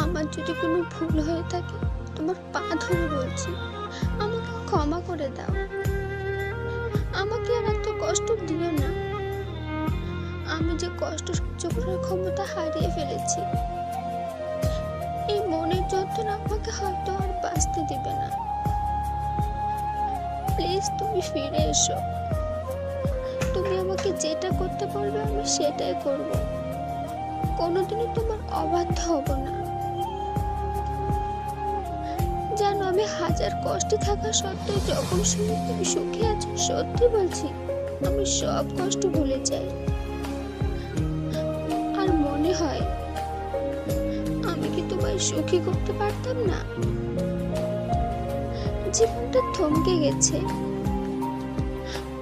আমার যদি কোনো ভুল হয়ে থাকে তোমার পা ধরে বলছি, আমাকে ক্ষমা করে দাও। আমাকে আর এত কষ্ট দিও না। আমি যে কষ্ট সহ্য করার ক্ষমতা হারিয়ে ফেলেছি। এই মনের যন্ত্রণা আমাকে হয়তো আর বাঁচতে দিবে না। প্লিজ তুমি ফিরে এসো। তুমি আমাকে যেটা করতে বলবে আমি সেটাই করব। কোনোদিনও তোমার অবাধ্য হব না। জানো, আমি হাজার কষ্টে থাকা সত্ত্বেও যখন শুনি তুমি সুখে আছো, সত্যি বলছি আমি সব কষ্ট ভুলে যাই। আর মনে হয় আমি কি তোমায় সুখী করতে পারতাম না। জীবনটা থমকে গেছে,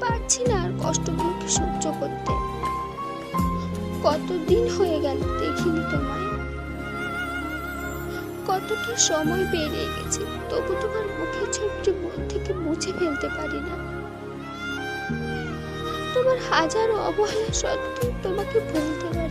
পারছি না আর কষ্টগুলোকে সহ্য করতে। কতদিন হয়ে গেল দেখিনি তোমায়, কতটা সময় পেরিয়ে গেছে, তবু তোমার মুখের ছবিটি মন থেকে মুছে ফেলতে পারি না। তোমার হাজার অবহেলা সত্ত্বেও তোমাকে ভুলতে পারি